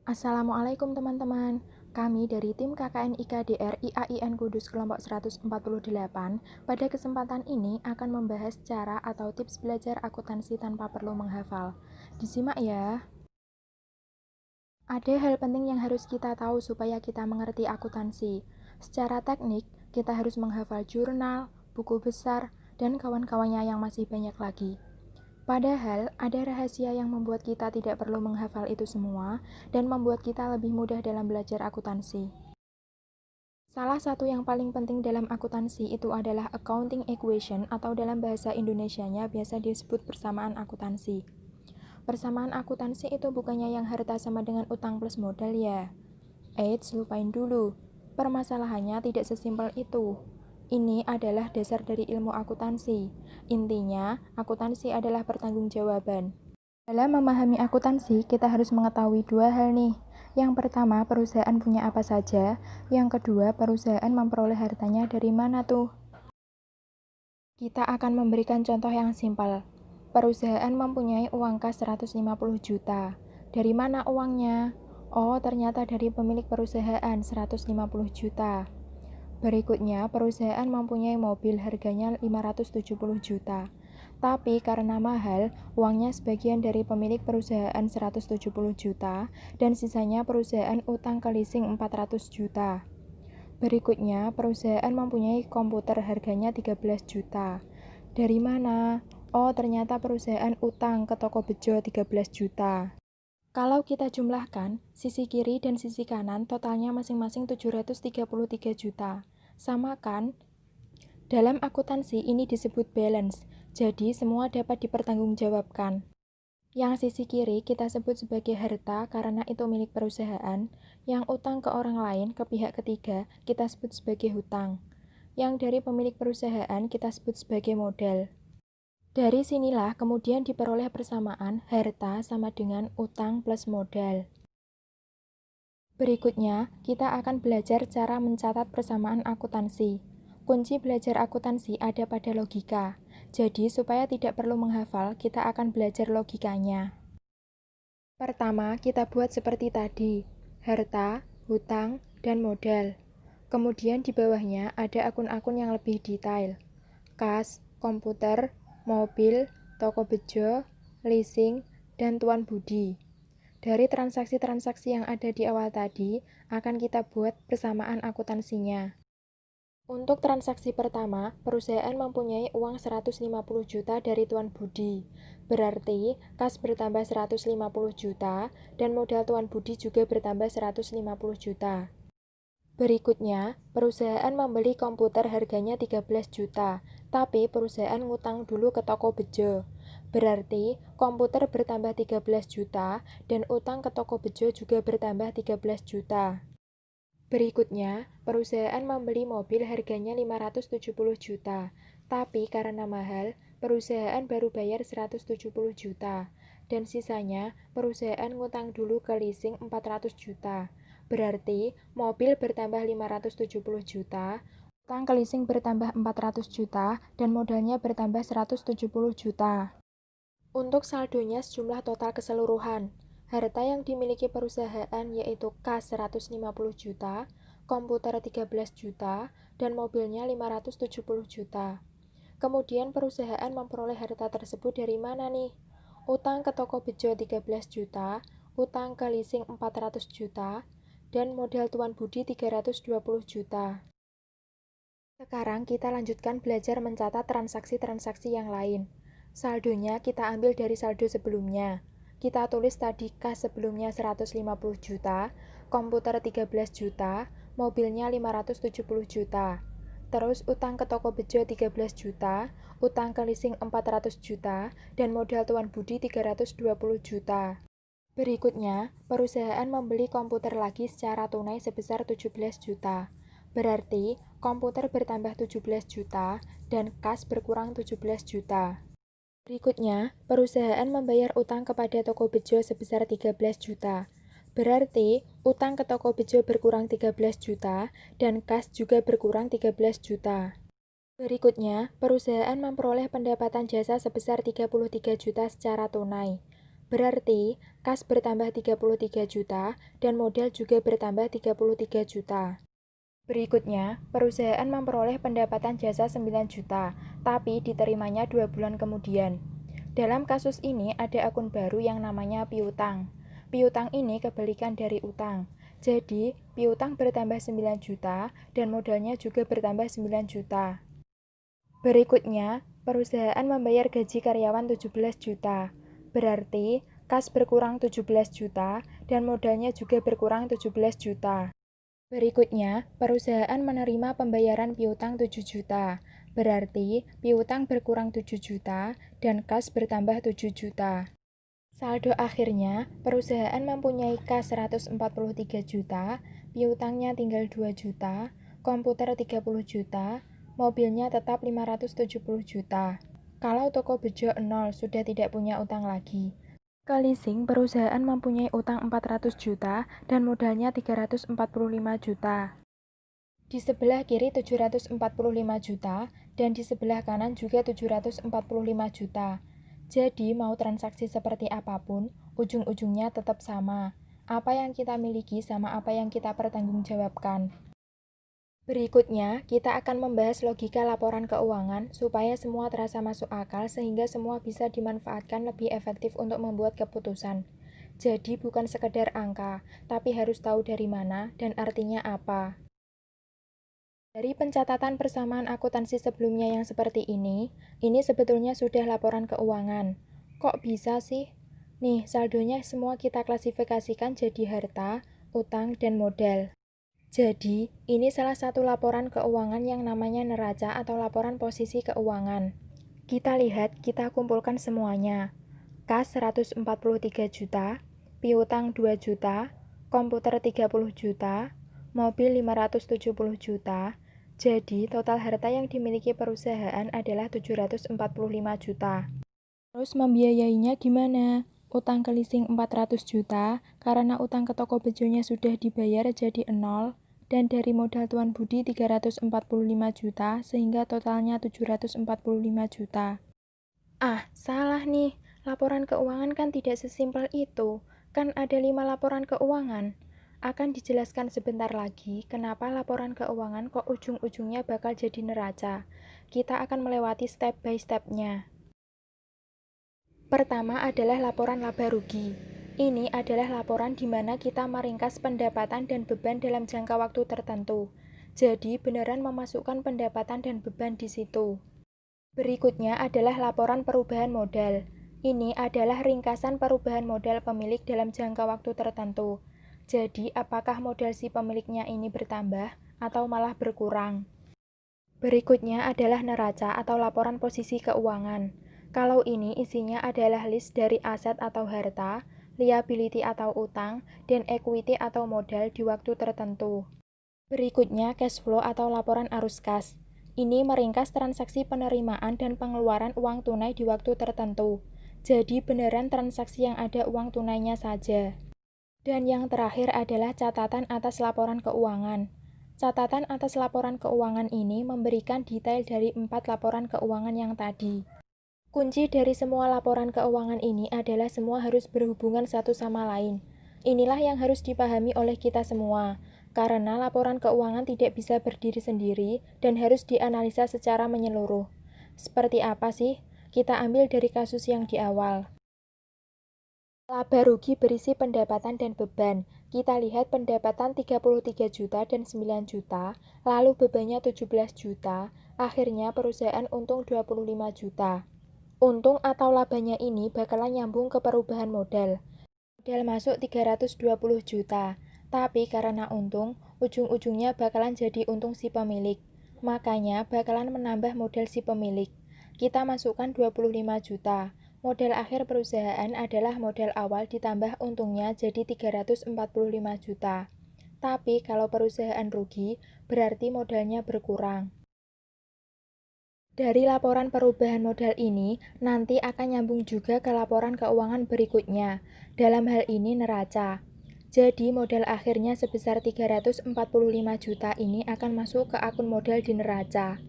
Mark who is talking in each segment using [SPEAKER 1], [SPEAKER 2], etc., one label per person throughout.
[SPEAKER 1] Assalamualaikum teman-teman. Kami dari tim KKN IKDR IAIN Kudus kelompok 148 pada kesempatan ini akan membahas cara atau tips belajar akuntansi tanpa perlu menghafal. Disimak ya. Ada hal penting yang harus kita tahu supaya kita mengerti akuntansi. Secara teknik, kita harus menghafal jurnal, buku besar, dan kawan-kawannya yang masih banyak lagi. Padahal, ada rahasia yang membuat kita tidak perlu menghafal itu semua dan membuat kita lebih mudah dalam belajar akuntansi. Salah satu yang paling penting dalam akuntansi itu adalah accounting equation atau dalam bahasa Indonesianya biasa disebut persamaan akuntansi. Persamaan akuntansi itu bukannya yang harta sama dengan utang plus modal ya. Eits, lupain dulu. Permasalahannya tidak sesimpel itu. Ini adalah dasar dari ilmu akuntansi. Intinya, akuntansi adalah pertanggungjawaban. Dalam memahami akuntansi, kita harus mengetahui dua hal nih. Yang pertama, perusahaan punya apa saja. Yang kedua, perusahaan memperoleh hartanya dari mana tuh. Kita akan memberikan contoh yang simpel. Perusahaan mempunyai uang kas 150 juta. Dari mana uangnya? Oh, ternyata dari pemilik perusahaan 150 juta. Berikutnya, perusahaan mempunyai mobil harganya 570 juta. Tapi karena mahal, uangnya sebagian dari pemilik perusahaan 170 juta dan sisanya perusahaan utang ke leasing 400 juta. Berikutnya, perusahaan mempunyai komputer harganya 13 juta. Dari mana? Oh, ternyata perusahaan utang ke toko bejo 13 juta. Kalau kita jumlahkan, sisi kiri dan sisi kanan totalnya masing-masing 733 juta. Sama kan? Dalam akuntansi ini disebut balance, jadi semua dapat dipertanggungjawabkan. Yang sisi kiri kita sebut sebagai harta karena itu milik perusahaan. Yang utang ke orang lain, ke pihak ketiga, kita sebut sebagai hutang. Yang dari pemilik perusahaan kita sebut sebagai modal. Dari sinilah kemudian diperoleh persamaan harta sama dengan utang plus modal. Berikutnya, kita akan belajar cara mencatat persamaan akuntansi. Kunci belajar akuntansi ada pada logika. Jadi, supaya tidak perlu menghafal, kita akan belajar logikanya. Pertama, kita buat seperti tadi, harta, hutang, dan modal. Kemudian di bawahnya ada akun-akun yang lebih detail. Kas, komputer, mobil, toko bejo, leasing, dan tuan budi. Dari transaksi-transaksi yang ada di awal tadi, akan kita buat persamaan akuntansinya. Untuk transaksi pertama, perusahaan mempunyai uang 150 juta dari tuan budi. Berarti, kas bertambah 150 juta, dan modal tuan budi juga bertambah 150 juta. Berikutnya, perusahaan membeli komputer harganya 13 juta, tapi perusahaan ngutang dulu ke toko bejo. Berarti, komputer bertambah 13 juta, dan utang ke toko bejo juga bertambah 13 juta. Berikutnya, perusahaan membeli mobil harganya 570 juta, tapi karena mahal, perusahaan baru bayar 170 juta, dan sisanya perusahaan ngutang dulu ke leasing 400 juta. Berarti, mobil bertambah 570 juta, utang ke leasing bertambah 400 juta, dan modalnya bertambah 170 juta. Untuk saldonya sejumlah total keseluruhan. Harta yang dimiliki perusahaan yaitu kas 150 juta, komputer 13 juta, dan mobilnya 570 juta. Kemudian perusahaan memperoleh harta tersebut dari mana nih? Utang ke toko bejo 13 juta, utang ke leasing 400 juta, dan modal tuan budi 320 juta. Sekarang kita lanjutkan belajar mencatat transaksi-transaksi yang lain. Saldonya kita ambil dari saldo sebelumnya. Kita tulis tadi kas sebelumnya 150 juta, komputer 13 juta, mobilnya 570 juta. Terus utang ke toko bejo 13 juta, utang ke leasing 400 juta, dan modal tuan budi 320 juta. Berikutnya, perusahaan membeli komputer lagi secara tunai sebesar 17 juta. Berarti, komputer bertambah 17 juta, dan kas berkurang 17 juta. Berikutnya, perusahaan membayar utang kepada toko bejo sebesar 13 juta. Berarti, utang ke toko bejo berkurang 13 juta, dan kas juga berkurang 13 juta. Berikutnya, perusahaan memperoleh pendapatan jasa sebesar 33 juta secara tunai. Berarti kas bertambah 33 juta dan modal juga bertambah 33 juta. Berikutnya, perusahaan memperoleh pendapatan jasa 9 juta, tapi diterimanya 2 bulan kemudian. Dalam kasus ini ada akun baru yang namanya piutang. Piutang ini kebalikan dari utang. Jadi, piutang bertambah 9 juta dan modalnya juga bertambah 9 juta. Berikutnya, perusahaan membayar gaji karyawan 17 juta. Berarti, kas berkurang 17 juta dan modalnya juga berkurang 17 juta. Berikutnya, perusahaan menerima pembayaran piutang 7 juta. Berarti, piutang berkurang 7 juta dan kas bertambah 7 juta. Saldo akhirnya, perusahaan mempunyai kas 143 juta, piutangnya tinggal 2 juta, komputer 30 juta, mobilnya tetap 570 juta. Kalau toko bejo 0 sudah tidak punya utang lagi. Ke leasing, perusahaan mempunyai utang 400 juta dan modalnya 345 juta. Di sebelah kiri 745 juta dan di sebelah kanan juga 745 juta. Jadi mau transaksi seperti apapun, ujung-ujungnya tetap sama. Apa yang kita miliki sama apa yang kita pertanggungjawabkan. Berikutnya, kita akan membahas logika laporan keuangan supaya semua terasa masuk akal sehingga semua bisa dimanfaatkan lebih efektif untuk membuat keputusan. Jadi bukan sekedar angka, tapi harus tahu dari mana dan artinya apa. Dari pencatatan persamaan akuntansi sebelumnya yang seperti ini sebetulnya sudah laporan keuangan. Kok bisa sih? Nih, saldonya semua kita klasifikasikan jadi harta, utang, dan modal. Jadi, ini salah satu laporan keuangan yang namanya neraca atau laporan posisi keuangan. Kita lihat, kita kumpulkan semuanya. Kas 143 juta, piutang 2 juta, komputer 30 juta, mobil 570 juta. Jadi, total harta yang dimiliki perusahaan adalah 745 juta. Terus membiayainya gimana? Utang ke leasing 400 juta, karena utang ke toko bejonya sudah dibayar jadi 0. Dan dari modal Tuan Budi 345 juta, sehingga totalnya 745 juta. Ah, salah nih. Laporan keuangan kan tidak sesimpel itu. Kan ada 5 laporan keuangan. Akan dijelaskan sebentar lagi kenapa laporan keuangan kok ujung-ujungnya bakal jadi neraca. Kita akan melewati step by step-nya. Pertama adalah laporan laba rugi. Ini adalah laporan di mana kita meringkas pendapatan dan beban dalam jangka waktu tertentu. Jadi, beneran memasukkan pendapatan dan beban di situ. Berikutnya adalah laporan perubahan modal. Ini adalah ringkasan perubahan modal pemilik dalam jangka waktu tertentu. Jadi, apakah modal si pemiliknya ini bertambah atau malah berkurang? Berikutnya adalah neraca atau laporan posisi keuangan. Kalau ini isinya adalah list dari aset atau harta, liability atau utang, dan equity atau modal di waktu tertentu. Berikutnya cash flow atau laporan arus kas. Ini meringkas transaksi penerimaan dan pengeluaran uang tunai di waktu tertentu. Jadi beneran transaksi yang ada uang tunainya saja. Dan yang terakhir adalah catatan atas laporan keuangan. Catatan atas laporan keuangan ini memberikan detail dari 4 laporan keuangan yang tadi. Kunci dari semua laporan keuangan ini adalah semua harus berhubungan satu sama lain. Inilah yang harus dipahami oleh kita semua, karena laporan keuangan tidak bisa berdiri sendiri dan harus dianalisa secara menyeluruh. Seperti apa sih? Kita ambil dari kasus yang di awal. Laba rugi berisi pendapatan dan beban. Kita lihat pendapatan 33 juta dan 9 juta, lalu bebannya 17 juta, akhirnya perusahaan untung 25 juta. Untung atau labanya ini bakalan nyambung ke perubahan modal. Modal masuk 320 juta, tapi karena untung, ujung-ujungnya bakalan jadi untung si pemilik. Makanya bakalan menambah modal si pemilik. Kita masukkan 25 juta. Modal akhir perusahaan adalah modal awal ditambah untungnya jadi 345 juta. Tapi kalau perusahaan rugi, berarti modalnya berkurang. Dari laporan perubahan modal ini, nanti akan nyambung juga ke laporan keuangan berikutnya. Dalam hal ini neraca. Jadi modal akhirnya sebesar 345 juta ini akan masuk ke akun modal di neraca.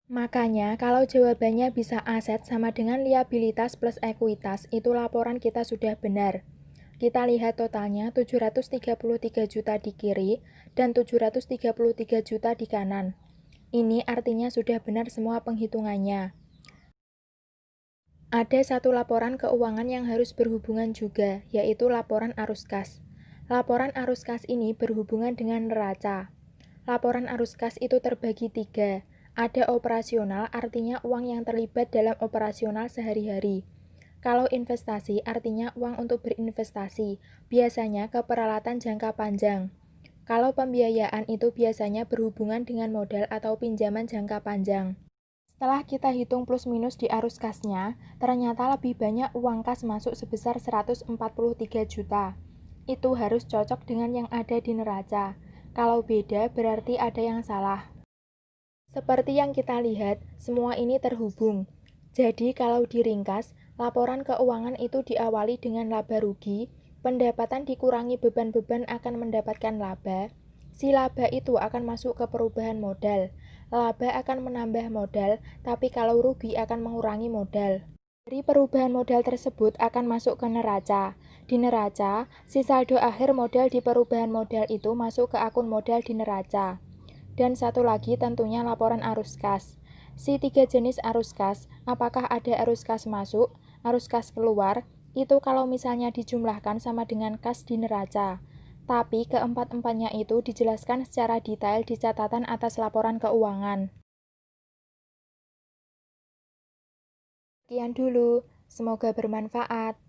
[SPEAKER 1] Makanya, kalau jawabannya bisa aset sama dengan liabilitas plus ekuitas, itu laporan kita sudah benar. Kita lihat totalnya 733 juta di kiri dan 733 juta di kanan. Ini artinya sudah benar semua penghitungannya. Ada satu laporan keuangan yang harus berhubungan juga, yaitu laporan arus kas. Laporan arus kas ini berhubungan dengan neraca. Laporan arus kas itu terbagi 3. Ada operasional, artinya uang yang terlibat dalam operasional sehari-hari. Kalau investasi, artinya uang untuk berinvestasi, biasanya ke peralatan jangka panjang. Kalau pembiayaan itu biasanya berhubungan dengan modal atau pinjaman jangka panjang. Setelah kita hitung plus minus di arus kasnya, ternyata lebih banyak uang kas masuk sebesar 143 juta. Itu harus cocok dengan yang ada di neraca. Kalau beda, berarti ada yang salah. Seperti yang kita lihat, semua ini terhubung. Jadi kalau diringkas, laporan keuangan itu diawali dengan laba rugi, pendapatan dikurangi beban-beban akan mendapatkan laba, si laba itu akan masuk ke perubahan modal, laba akan menambah modal, tapi kalau rugi akan mengurangi modal. Dari perubahan modal tersebut akan masuk ke neraca. Di neraca, si saldo akhir modal di perubahan modal itu masuk ke akun modal di neraca. Dan satu lagi tentunya laporan arus kas. Si 3 jenis arus kas, apakah ada arus kas masuk, arus kas keluar, itu kalau misalnya dijumlahkan sama dengan kas di neraca. Tapi keempat-empatnya itu dijelaskan secara detail di catatan atas laporan keuangan. Sekian dulu, semoga bermanfaat.